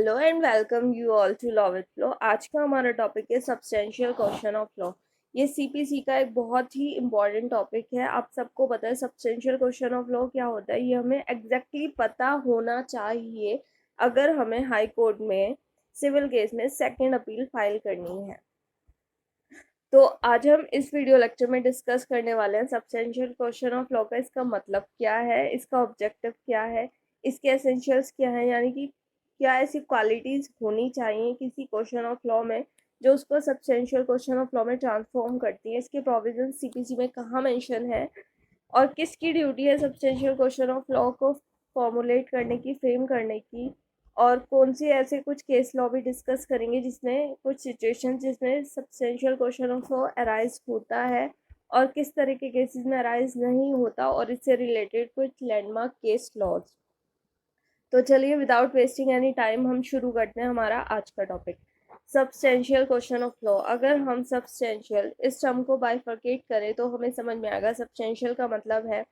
Hello and welcome you all to law with flow. आज का हमारा टॉपिक है सब्सटेंशियल क्वेश्चन ऑफ लॉ। ये सीपीसी का एक बहुत ही इम्पॉर्टेंट टॉपिक है। आप सबको पता है सब्सटेंशियल क्वेश्चन ऑफ लॉ क्या होता है, ये हमें एग्जैक्टली पता होना चाहिए अगर हमें हाई कोर्ट में सिविल केस में सेकेंड अपील फाइल करनी है। तो आज हम इस वीडियो लेक्चर में डिस्कस करने वाले हैं सब्सटेंशियल क्वेश्चन ऑफ लॉ का, इसका मतलब क्या है, इसका ऑब्जेक्टिव क्या है, इसके एसेंशियल्स क्या हैं, यानी कि क्या ऐसी क्वालिटीज होनी चाहिए किसी क्वेश्चन ऑफ लॉ में जो उसको सब्सटेंशियल क्वेश्चन ऑफ लॉ में ट्रांसफॉर्म करती है, इसके प्रोविजन सीपीसी में कहाँ मेंशन है और किसकी ड्यूटी है सब्सटेंशियल क्वेश्चन ऑफ लॉ को फॉर्मुलेट करने की, फ्रेम करने की, और कौन से ऐसे कुछ केस लॉ भी डिस्कस करेंगे जिसमें कुछ सिचुएशन जिसमें substantial question of law arise होता है और किस तरह के केसेस में अराइज नहीं होता, और इससे रिलेटेड कुछ लैंडमार्क केस लॉज। तो चलिए विदाउट वेस्टिंग एनी टाइम हम शुरू करते हैं हमारा आज का topic substantial question of law. अगर हम सब्सटेंशियल इस टर्म को बाइफर्केट करें तो हमें समझ में आएगा सब्सटेंशियल का मतलब है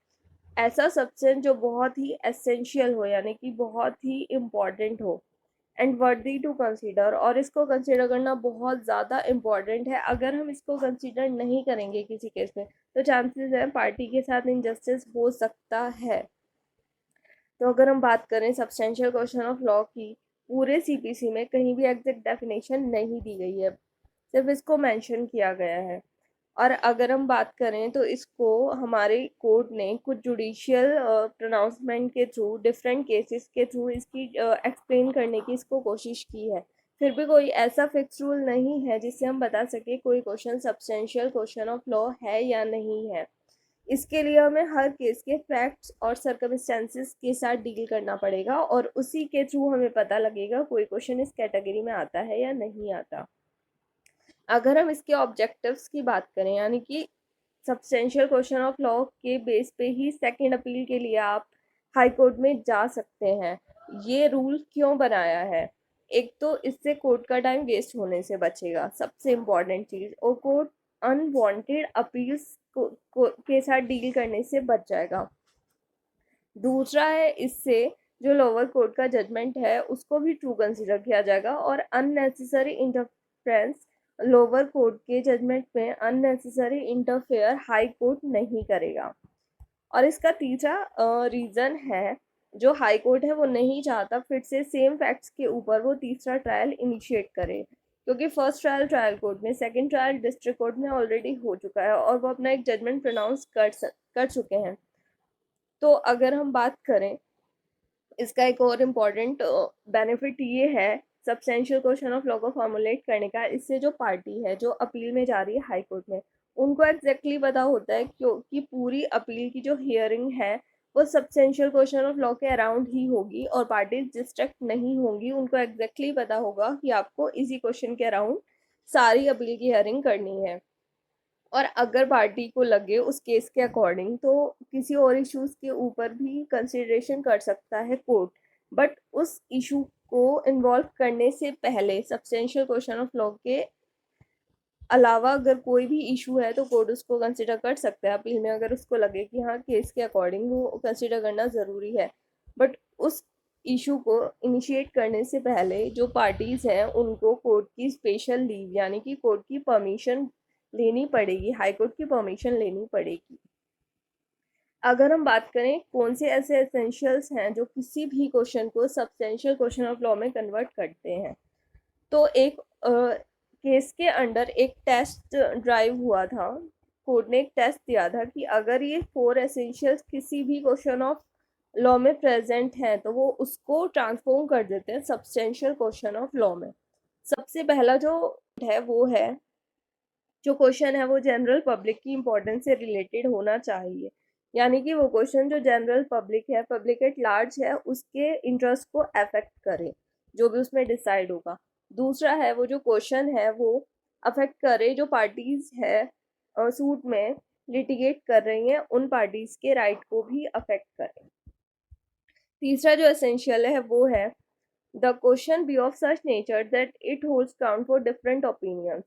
ऐसा सब्सटेंस जो बहुत ही एसेंशियल हो, यानी कि बहुत ही इम्पॉर्टेंट हो, एंड वर्दी टू कंसीडर, और इसको कंसीडर करना बहुत ज़्यादा इम्पॉर्टेंट है। अगर हम इसको कंसीडर नहीं करेंगे किसी केस में तो चांसेस है पार्टी के साथ इनजस्टिस हो सकता है। तो अगर हम बात करें सब्सटेंशियल क्वेश्चन ऑफ लॉ की, पूरे सीपीसी में कहीं भी एग्जैक्ट डेफिनेशन नहीं दी गई है, सिर्फ इसको मेंशन किया गया है। और अगर हम बात करें तो इसको हमारे कोर्ट ने कुछ जुडिशियल प्रोनाउंसमेंट के थ्रू, डिफरेंट केसेस के थ्रू इसकी एक्सप्लेन करने की इसको कोशिश की है। फिर भी कोई ऐसा फिक्स रूल नहीं है जिससे हम बता सके कोई question substantial question of law है या नहीं है। इसके लिए हमें हर केस के फैक्ट्स और सर्कमस्टेंसेस के साथ डील करना पड़ेगा और उसी के थ्रू हमें पता लगेगा कोई क्वेश्चन इस कैटेगरी में आता है या नहीं आता। अगर हम इसके ऑब्जेक्टिव्स की बात करें, यानी कि सब्सटेंशियल क्वेश्चन ऑफ लॉ के बेस पे ही सेकंड अपील के लिए आप हाई कोर्ट में जा सकते हैं, ये रूल क्यों बनाया है? एक तो इससे कोर्ट का टाइम वेस्ट होने से बचेगा, सबसे इम्पॉर्टेंट चीज़, और कोर्ट अनवांटेड अपील्स के साथ डील करने से बच जाएगा। दूसरा है इससे जो लोअर कोर्ट का जजमेंट है उसको भी ट्रू कंसिडर किया जाएगा और अननेसेसरी इंटरफ्रेंस, लोअर कोर्ट के जजमेंट में अननेसेसरी इंटरफेयर हाई कोर्ट नहीं करेगा। और इसका तीसरा रीज़न है, जो हाई कोर्ट है वो नहीं चाहता फिर से सेम फैक्ट्स के ऊपर वो तीसरा ट्रायल इनिशिएट करे, क्योंकि फर्स्ट ट्रायल ट्रायल कोर्ट में, सेकंड ट्रायल डिस्ट्रिक्ट कोर्ट में ऑलरेडी हो चुका है और वो अपना एक जजमेंट प्रोनाउंस कर चुके हैं। तो अगर हम बात करें, इसका एक और इम्पॉर्टेंट बेनिफिट ये है सब्सटेंशियल क्वेश्चन ऑफ लॉ को फॉर्मुलेट करने का, इससे जो पार्टी है जो अपील में जा रही है हाई कोर्ट में, उनको एग्जैक्टली पता होता है क्योंकि पूरी अपील की जो हियरिंग है वो सब्सटेंशियल क्वेश्चन ऑफ लॉ के अराउंड ही होगी और पार्टीज डिस्ट्रैक्ट नहीं होंगी। उनको एग्जैक्टली पता होगा कि आपको इसी क्वेश्चन के अराउंड सारी अपील की हियरिंग करनी है। और अगर पार्टी को लगे उस केस के अकॉर्डिंग तो किसी और इश्यूज के ऊपर भी कंसिडरेशन कर सकता है कोर्ट, बट उस इशू को इन्वॉल्व करने से पहले सब्सटेंशियल क्वेश्चन ऑफ लॉ के अलावा अगर कोई भी इशू है तो कोर्ट उसको कंसिडर कर सकता है अपील में, अगर उसको लगे कि हाँ केस के अकॉर्डिंग वो कंसिडर करना ज़रूरी है। बट उस इशू को इनिशिएट करने से पहले जो पार्टीज हैं उनको कोर्ट की स्पेशल लीव, यानी कि कोर्ट की परमिशन लेनी पड़ेगी, हाई कोर्ट की परमिशन लेनी पड़ेगी। अगर हम बात करें कौन से ऐसे एसेंशियल्स हैं जो किसी भी क्वेश्चन को सब्सटेंशियल क्वेश्चन ऑफ लॉ में कन्वर्ट करते हैं, तो एक केस के अंडर एक टेस्ट ड्राइव हुआ था। कोर्ट ने एक टेस्ट दिया था कि अगर ये 4 एसेंशियल्स किसी भी क्वेश्चन ऑफ लॉ में प्रेजेंट हैं तो वो उसको ट्रांसफॉर्म कर देते हैं सब्सटेंशियल क्वेश्चन ऑफ लॉ में। सबसे पहला जो है वो है, जो क्वेश्चन है वो जनरल पब्लिक की इम्पोर्टेंस से रिलेटेड होना चाहिए, यानी कि वो क्वेश्चन जो जनरल पब्लिक है, पब्लिक एट लार्ज है, उसके इंटरेस्ट को अफेक्ट करे जो भी उसमें डिसाइड होगा। दूसरा है वो जो क्वेश्चन है वो अफेक्ट करे जो पार्टीज है सूट में लिटिगेट कर रही हैं, उन पार्टीज के राइट को भी अफेक्ट करे। तीसरा जो एसेंशियल है वो है the question be of such nature that it holds count for different opinions.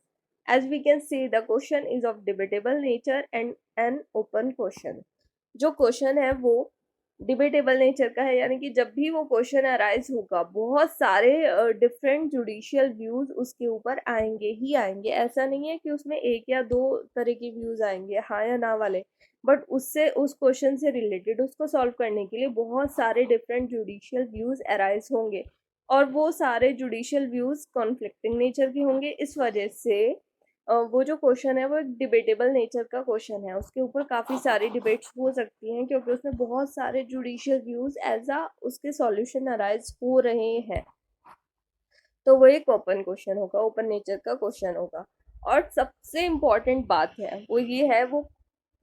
As we can see, the question is of debatable nature and an open question. जो क्वेश्चन है वो डिबेटेबल नेचर का है, यानी कि जब भी वो क्वेश्चन अराइज होगा बहुत सारे डिफरेंट जुडिशियल व्यूज उसके ऊपर आएंगे ही आएंगे। ऐसा नहीं है कि उसमें एक या दो तरह के व्यूज आएंगे, हाँ या ना वाले, बट उससे उस क्वेश्चन से रिलेटेड उसको सॉल्व करने के लिए बहुत सारे डिफरेंट जुडिशियल व्यूज अराइज होंगे, और वो सारे जुडिशियल व्यूज कॉन्फ्लिक्टिंग नेचर के होंगे। इस वजह से वो जो क्वेश्चन है वो एक डिबेटेबल नेचर का क्वेश्चन है, उसके ऊपर काफ़ी सारी डिबेट्स हो सकती हैं क्योंकि उसमें बहुत सारे जुडिशियल व्यूज एज आ उसके सॉल्यूशन अराइज हो रहे हैं। तो वो एक ओपन क्वेश्चन होगा, ओपन नेचर का क्वेश्चन होगा। और सबसे इम्पॉर्टेंट बात है वो ये है, वो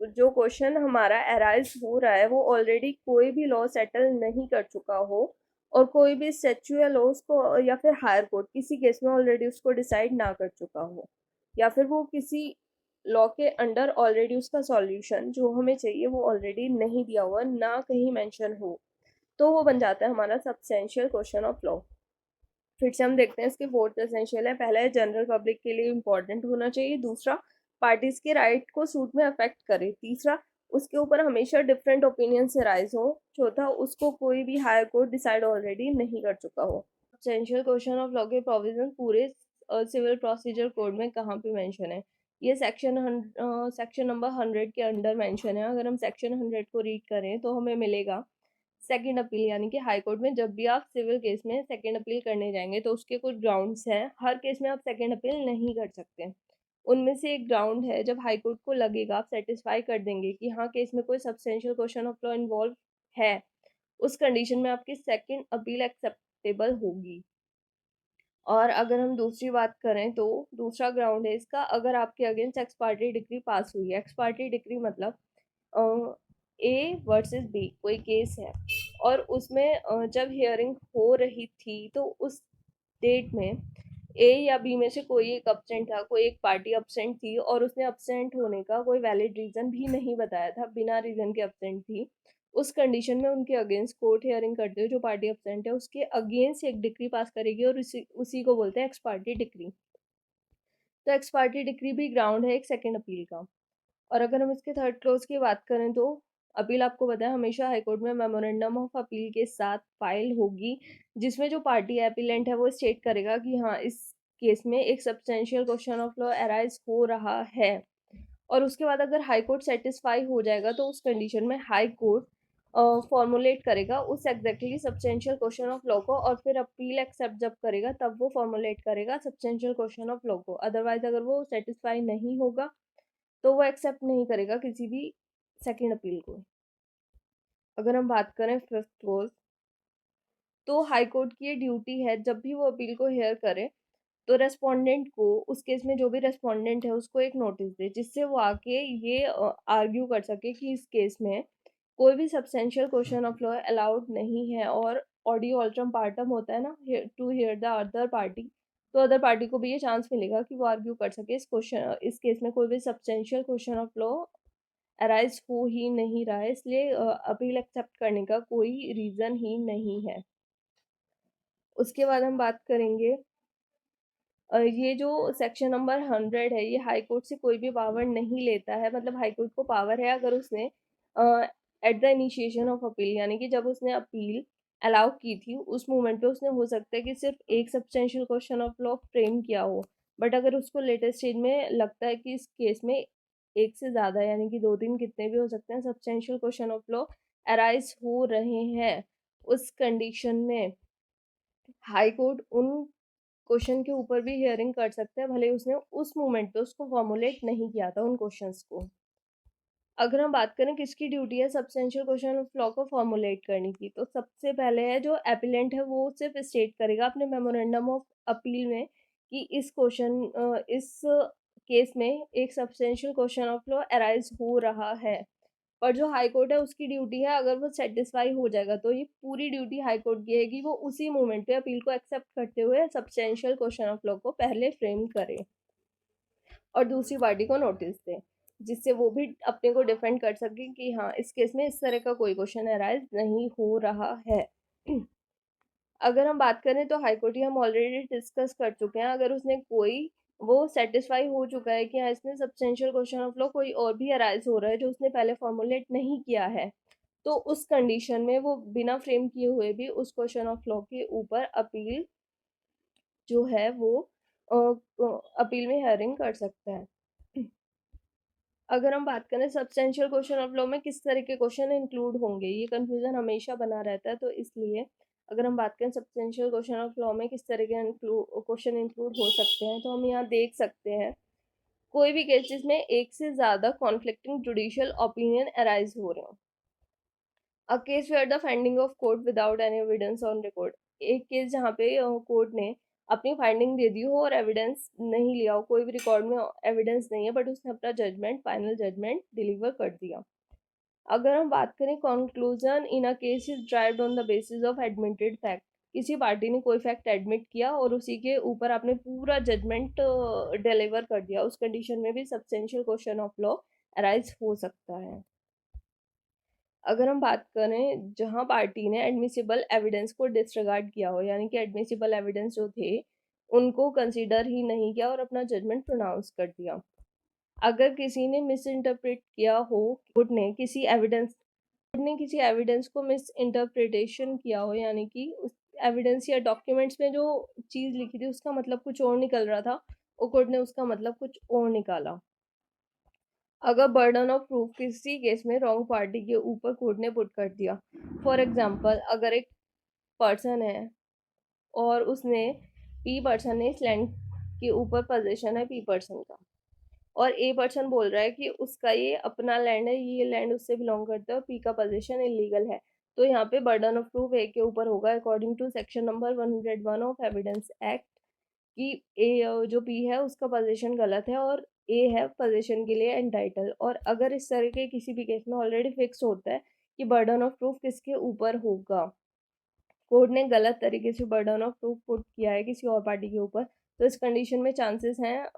जो क्वेश्चन हमारा अराइज हो रहा है वो ऑलरेडी कोई भी लॉ सेटल नहीं कर चुका हो, और कोई भी स्टैच्यू या लॉ उसको या फिर हायर कोर्ट किसी केस में ऑलरेडी उसको डिसाइड ना कर चुका हो, या फिर वो किसी लॉ के अंडर ऑलरेडी उसका सॉल्यूशन जो हमें चाहिए वो ऑलरेडी नहीं दिया हुआ, ना कहीं मेंशन हो, तो वो बन जाता है हमारा सब्सटेंशियल क्वेश्चन ऑफ लॉ। फिर से हम देखते हैं इसके फोर्थ एसेंशियल है। पहला है जनरल पब्लिक के लिए इम्पोर्टेंट होना चाहिए। दूसरा, पार्टीज के राइट को सूट में अफेक्ट करे। तीसरा, उसके ऊपर हमेशा डिफरेंट ओपिनियन से राइज हो। चौथा, उसको कोई भी हायर कोर्ट डिसाइड ऑलरेडी नहीं कर चुका हो। एसेंशियल क्वेश्चन ऑफ लॉ के प्रोविजन पूरे सिविल प्रोसीजर कोड में कहाँ पे मेंशन है? ये सेक्शन नंबर 100 के अंडर मेंशन है। अगर हम सेक्शन 100 को रीड करें तो हमें मिलेगा सेकंड अपील, यानी कि हाई कोर्ट में जब भी आप सिविल केस में सेकंड अपील करने जाएंगे तो उसके कुछ ग्राउंड्स हैं। हर केस में आप सेकंड अपील नहीं कर सकते। उनमें से एक ग्राउंड है, जब हाई कोर्ट को लगेगा, आप सेटिस्फाई कर देंगे कि हाँ केस में कोई substantial question of law involve है, उस कंडीशन में आपकी सेकंड अपील एक्सेप्टेबल होगी। और अगर हम दूसरी बात करें तो दूसरा ग्राउंड है इसका, अगर आपके अगेंस्ट एक्स पार्टी डिग्री पास हुई है। एक्स पार्टी डिग्री मतलब ए वर्सेस बी कोई केस है, और उसमें जब हियरिंग हो रही थी तो उस डेट में ए या बी में से कोई एक अब्सेंट था, कोई एक पार्टी अब्सेंट थी, और उसने अब्सेंट होने का कोई वैलिड रीजन भी नहीं बताया था, बिना रीजन के अब्सेंट थी। उस कंडीशन में उनके अगेंस्ट कोर्ट हियरिंग करते हुए जो पार्टी अब्सेंट है उसके अगेंस्ट एक डिक्री पास करेगी, और उसी को बोलते हैं एक्स पार्टी डिक्री। तो एक्स पार्टी डिक्री भी ग्राउंड है एक सेकेंड अपील का। और अगर हम इसके थर्ड क्लोज की बात करें तो अपील आपको पता है हमेशा हाईकोर्ट में मेमोरेंडम ऑफ अपील के साथ फाइल होगी, जिसमें जो पार्टी अपीलेंट है वो स्टेट करेगा कि हाँ इस केस में एक substantial question of law arise हो रहा है। और उसके बाद अगर हाई कोर्ट सेटिस्फाई हो जाएगा तो उस कंडीशन में हाई कोर्ट फॉर्मुलेट करेगा उस exactly substantial question of law को, और फिर अपील एक्सेप्ट जब करेगा तब वो फॉर्मुलेट करेगा सब्सटेंशियल क्वेश्चन ऑफ लॉ को। अदरवाइज अगर वो सेटिस्फाई नहीं होगा तो वो एक्सेप्ट नहीं करेगा किसी भी सेकंड अपील को। अगर हम बात करें फिफ्थ क्लोज, तो हाई कोर्ट की ये ड्यूटी है जब भी वो अपील को हेयर करे तो रेस्पोंडेंट को, उस केस में जो भी रेस्पोंडेंट है उसको एक नोटिस दे, जिससे वो आके ये आर्ग्यू कर सके कि इस केस में कोई भी substantial question of law allowed नहीं है। और ऑडियो ऑल्ट्रम पार्टम होता है ना, to hear the other party, तो अदर पार्टी को भी ये चांस मिलेगा कि वो आर्ग्यू कर सके इस केस में कोई भी substantial question of law arise हो ही नहीं रहा है, इसलिए अपील एक्सेप्ट करने का कोई रीज़न ही नहीं है। उसके बाद हम बात करेंगे ये जो सेक्शन नंबर 100 है ये हाई कोर्ट से कोई भी पावर नहीं लेता है। मतलब हाई कोर्ट को पावर है अगर उसने at the initiation of appeal, यानी कि जब उसने अपील अलाउ की थी उस मोमेंट पे उसने हो सकता है कि सिर्फ एक substantial question of law frame किया हो, बट अगर उसको लेटेस्ट स्टेज में लगता है कि इस केस में एक से ज़्यादा, यानी कि दो तीन कितने भी हो सकते हैं, substantial question of law arise हो रहे हैं, उस कंडीशन में हाई कोर्ट उन क्वेश्चन के ऊपर भी हियरिंग कर सकते हैं, भले उसने उस मोमेंट पे उसको फॉर्मुलेट नहीं किया था उन क्वेश्चंस को। अगर हम बात करें किसकी ड्यूटी है सब्सटेंशियल क्वेश्चन ऑफ लॉ को फॉर्मुलेट करने की, तो सबसे पहले है जो एपिलेंट है वो सिर्फ स्टेट करेगा अपने मेमोरेंडम ऑफ अपील में कि इस केस में एक substantial question of law arise हो रहा है। और जो हाई कोर्ट है उसकी ड्यूटी है, अगर वो सेटिस्फाई हो जाएगा तो ये पूरी ड्यूटी हाई कोर्ट की है कि वो उसी मोमेंट पे अपील को एक्सेप्ट करते हुए सब्सटेंशियल क्वेश्चन ऑफ लॉ को पहले फ्रेम करे और दूसरी पार्टी को नोटिस दे, जिससे वो भी अपने को डिफेंड कर सके कि हाँ इस केस में इस तरह का कोई क्वेश्चन अराइज नहीं हो रहा है। अगर हम बात करें तो हाई कोर्ट ही हम ऑलरेडी डिस्कस कर चुके हैं, अगर उसने कोई वो सेटिस्फाई हो चुका है कि हाँ इसमें सब्सटेंशियल क्वेश्चन ऑफ लॉ कोई और भी अराइज हो रहा है जो उसने पहले फॉर्मुलेट नहीं किया है, तो उस कंडीशन में वो बिना फ्रेम किए हुए भी उस क्वेश्चन ऑफ लॉ के ऊपर अपील जो है वो अपील में हेयरिंग कर सकता है। अगर हम बात करें सब्सटेंशियल क्वेश्चन ऑफ लॉ में किस तरह के क्वेश्चन इंक्लूड होंगे, ये कंफ्यूजन हमेशा बना रहता है, तो इसलिए अगर हम बात करें सब्सटेंशियल क्वेश्चन ऑफ लॉ में किस तरह के क्वेश्चन इंक्लूड हो सकते हैं, तो हम यहाँ देख सकते हैं कोई भी केस जिसमें एक से ज्यादा कॉन्फ्लिक्टिंग जुडिशियल ओपिनियन अराइज हो रहे हो। A case where the finding of court without any evidence on record, एक केस जहाँ पे कोर्ट ने अपनी फाइंडिंग दे दी हो और एविडेंस नहीं लिया हो, कोई भी रिकॉर्ड में एविडेंस नहीं है, बट उसने अपना जजमेंट, फाइनल जजमेंट डिलीवर कर दिया। अगर हम बात करें conclusion in a case is derived on the basis of admitted fact, किसी पार्टी ने कोई फैक्ट एडमिट किया और उसी के ऊपर आपने पूरा जजमेंट डिलीवर कर दिया, उस कंडीशन में भी substantial question of law arise हो सकता है। अगर हम बात करें जहां पार्टी ने एडमिसिबल एविडेंस को डिसरिगार्ड किया हो, यानी कि एडमिसिबल एविडेंस जो थे उनको कंसीडर ही नहीं किया और अपना जजमेंट प्रोनाउंस कर दिया। अगर किसी ने मिस इंटरप्रेट किया हो, कोर्ट ने किसी एविडेंस को मिस इंटरप्रिटेशन किया हो, यानी कि उस एविडेंस या डॉक्यूमेंट्स में जो चीज लिखी थी उसका मतलब कुछ और निकल रहा था और कोर्ट ने उसका मतलब कुछ और निकाला। अगर बर्डन ऑफ प्रूफ किसी केस में रॉन्ग पार्टी के ऊपर कोर्ट ने पुट कर दिया, फॉर एग्जांपल अगर एक पर्सन है और उसने पी पर्सन ने इस लैंड के ऊपर पोजीशन है पी पर्सन का, और ए पर्सन बोल रहा है कि उसका ये अपना लैंड है, ये लैंड उससे बिलोंग करता है और पी का पोजीशन इलीगल है, तो यहाँ पे बर्डन ऑफ प्रूफ ए के ऊपर होगा according to section number 101 of evidence act कि ए जो पी है उसका पोजीशन गलत है और ए है पोजीशन के लिए एंटाइटल। और अगर इस तरह के किसी भी केस में ऑलरेडी फिक्स होता है कि बर्डन ऑफ प्रूफ किसके ऊपर होगा, कोर्ट ने गलत तरीके से बर्डन ऑफ प्रूफ पुट किया है किसी और पार्टी के ऊपर, तो इस कंडीशन में चांसेस हैं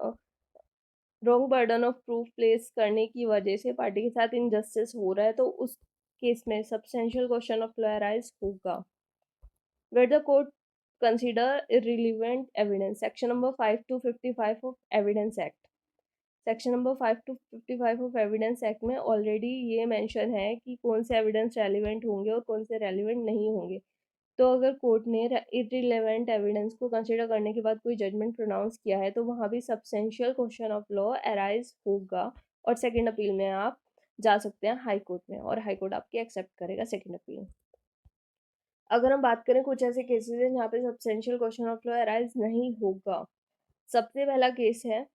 wrong burden of proof place करने की वजह से पार्टी के साथ इनजस्टिस हो रहा है, तो उस केस में substantial question of law arise होगा। Where the court consider irrelevant evidence, section number 5 to 55 of evidence act, section number 5 to 55 of evidence act में ऑलरेडी ये मेंशन है कि कौन से एविडेंस रेलिवेंट होंगे और कौन से रेलिवेंट नहीं होंगे। तो अगर कोर्ट ने इररिलेवेंट एविडेंस को कंसिडर करने के बाद कोई जजमेंट प्रोनाउंस किया है तो वहाँ भी substantial question of law arise होगा और सेकेंड अपील में आप जा सकते हैं हाई कोर्ट में, और हाई कोर्ट आपकी एक्सेप्ट करेगा सेकेंड अपील। अगर हम बात करें कुछ ऐसे केसेस हैं जहाँ पे substantial question of law arise नहीं होगा, सबसे पहला केस है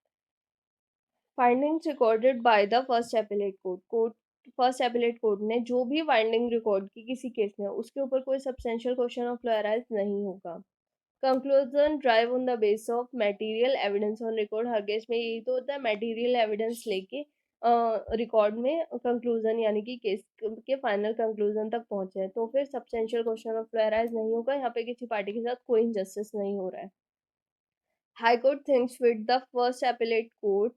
findings recorded by the first appellate court. First appellate court ने जो भी फाइंडिंग रिकॉर्ड की किसी केस में उसके ऊपर कोई substantial question of law arise नहीं होगा। Conclusion drive on the base of material evidence on record, her case में यही तो होता है, मटेरियल एविडेंस लेके रिकॉर्ड में कंक्लूजन यानी कि केस के फाइनल कंक्लूजन तक पहुंचे हैं, तो फिर substantial question of law arise नहीं होगा, यहाँ पे किसी पार्टी के साथ कोई इनजस्टिस नहीं हो रहा है। High court thinks with the first appellate court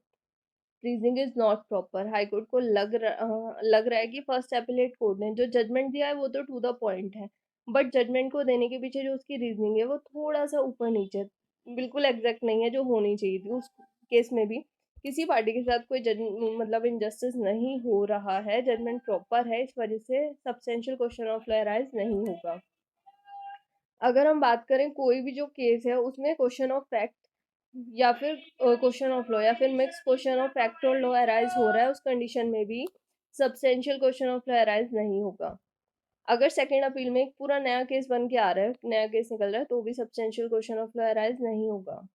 reasoning is not proper, high court को लग रहा है कि फर्स्ट एपिलेट कोर्ट ने जो जजमेंट दिया है वो तो टू द पॉइंट है, बट जजमेंट को देने के पीछे जो उसकी रीजनिंग है वो थोड़ा सा ऊपर नीचे, बिल्कुल एग्जैक्ट नहीं है जो होनी चाहिए थी। उस केस में भी किसी पार्टी के साथ कोई मतलब इनजस्टिस नहीं हो रहा है, जजमेंट प्रॉपर है, इस वजह से substantial question of law arise नहीं होगा। अगर हम बात करें कोई भी जो केस है उसमें क्वेश्चन ऑफ फैक्ट या फिर क्वेश्चन ऑफ लॉ या फिर मिक्स क्वेश्चन ऑफ फैक्ट और लॉ अराइज हो रहा है, उस कंडीशन में भी substantial question of law arise नहीं होगा। अगर सेकेंड अपील में एक पूरा नया केस बन के आ रहा है, नया केस निकल रहा है, तो भी substantial question of law arise नहीं होगा।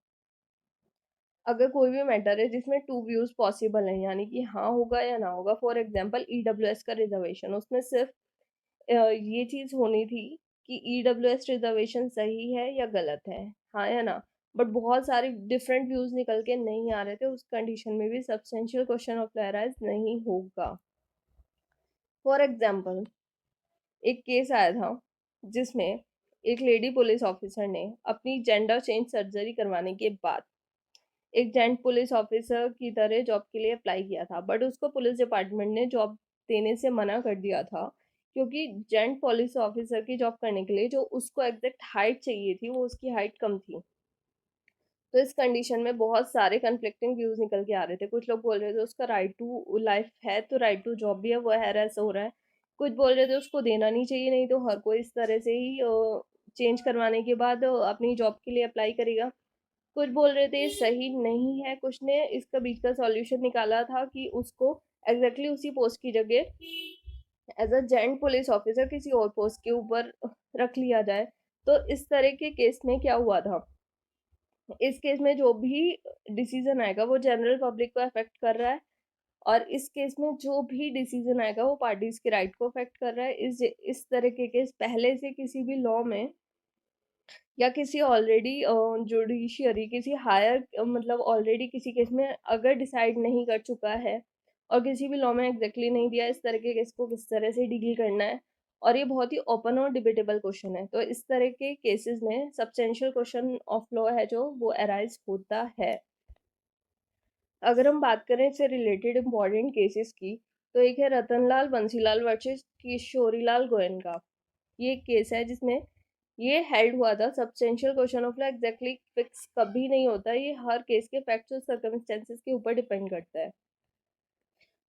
अगर कोई भी मैटर है जिसमें टू व्यूज पॉसिबल है, यानी कि हाँ होगा या ना होगा, फॉर एग्जाम्पल ईडब्ल्यूएस का रिजर्वेशन, उसमें सिर्फ ये चीज होनी थी कि ईडब्ल्यूएस रिजर्वेशन सही है या गलत है, हाँ या ना, बट बहुत सारे डिफरेंट व्यूज निकल के नहीं आ रहे थे, उस कंडीशन में भी substantial question of law arise नहीं होगा। फॉर एग्जाम्पल एक केस आया था जिसमें एक लेडी पुलिस ऑफिसर ने अपनी जेंडर चेंज सर्जरी करवाने के बाद एक जेंट पुलिस ऑफिसर की तरह जॉब के लिए अप्लाई किया था, बट उसको पुलिस डिपार्टमेंट ने जॉब देने से मना कर दिया था क्योंकि जेंट पुलिस ऑफिसर की जॉब करने के लिए जो उसको एग्जैक्ट हाइट चाहिए थी वो उसकी हाइट कम थी। तो इस कंडीशन में बहुत सारे कन्फ्लिक्टिंग व्यूज निकल के आ रहे थे, कुछ लोग बोल रहे थे उसका राइट टू लाइफ है तो राइट टू जॉब भी है, वो है ऐसा हो रहा है, कुछ बोल रहे थे उसको देना नहीं चाहिए, नहीं तो हर कोई इस तरह से ही चेंज करवाने के बाद अपनी जॉब के लिए अप्लाई करेगा। कुछ बोल रहे थे सही नहीं है, कुछ ने इसका बीच का सॉल्यूशन निकाला था कि उसको एग्जैक्टली उसी पोस्ट की जगह as agent police officer किसी और पोस्ट के ऊपर रख लिया जाए। तो इस तरह के केस में क्या हुआ था, इस केस में जो भी डिसीजन आएगा वो जनरल पब्लिक को अफेक्ट कर रहा है, और इस केस में जो भी डिसीजन आएगा वो पार्टीज के राइट को अफेक्ट कर रहा है। इस तरह के केस पहले से किसी भी लॉ में या किसी ऑलरेडी जुडिशियरी किसी हायर मतलब ऑलरेडी किसी केस में अगर डिसाइड नहीं कर चुका है और किसी भी लॉ में एग्जैक्टली नहीं दिया इस तरह के केस को किस तरह से डील करना है, और ये बहुत ही ओपन और डिबेटेबल क्वेश्चन है, तो इस तरह के केसेस में सब्सटेंशियल क्वेश्चन ऑफ लॉ है जो वो अराइज होता है। अगर हम बात करें इससे रिलेटेड इम्पोर्टेंट केसेस की, तो एक है रतनलाल बंसीलाल वर्सेस किशोरीलाल गोयनका। ये एक केस है जिसमें ये हेल्ड हुआ था। Substantial question of law exactly fix कभी नहीं होता, ये हर केस के फैक्ट्स और सर्कमस्टेंसेस के ऊपर डिपेंड करता है।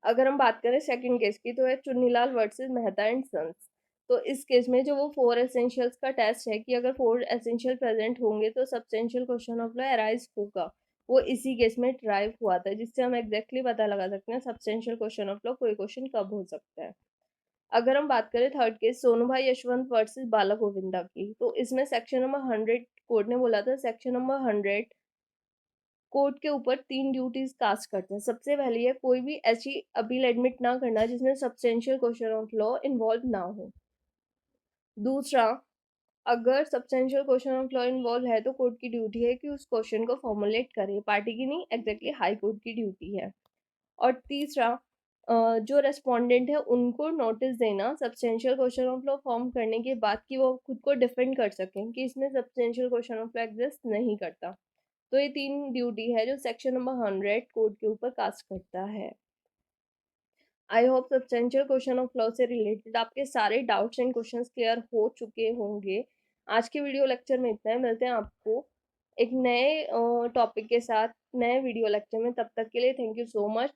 अगर हम बात करें सेकंड केस की, तो है Chunnilal versus Mehta and sons. तो इस केस में जो वो 4 एसेंशियल्स का टेस्ट है कि अगर 4 एसेंशियल प्रेजेंट होंगे तो substantial question of law arise होगा, वो इसी केस में ड्राइव हुआ था, जिससे हम एग्जैक्टली पता लगा सकते हैं सब्सटेंशियल क्वेश्चन ऑफ लॉ कोई क्वेश्चन कब हो सकता है। अगर हम बात करें थर्ड केस सोनू भाई यशवंत वर्सेस बाला गोविंदा की, तो इसमें सेक्शन नंबर 100 कोर्ट ने बोला था, सेक्शन नंबर 100 कोर्ट के ऊपर 3 ड्यूटीज कास्ट करते हैं। सबसे पहली है कोई भी ऐसी अपील एडमिट ना करना जिसमें substantial question of law involve ना हो। दूसरा, अगर substantial question of law involve है तो कोर्ट की ड्यूटी है कि उस क्वेश्चन को फॉर्मुलेट करे, पार्टी की नहीं, एग्जैक्टली हाई कोर्ट की ड्यूटी है। और तीसरा, जो रेस्पोंडेंट है उनको नोटिस देना substantial question of law form करने के बाद कि वो खुद को डिफेंड कर सकें कि इसमें substantial question of law exist नहीं करता। तो ये 3 ड्यूटी है जो सेक्शन नंबर 100 कोड के ऊपर कास्ट करता है। I hope substantial question of law से रिलेटेड आपके सारे डाउट्स एंड क्वेश्चंस क्लियर हो चुके होंगे। आज के वीडियो लेक्चर में इतना है, मिलते हैं आपको एक नए टॉपिक के साथ नए वीडियो लेक्चर में। तब तक के लिए थैंक यू सो मच।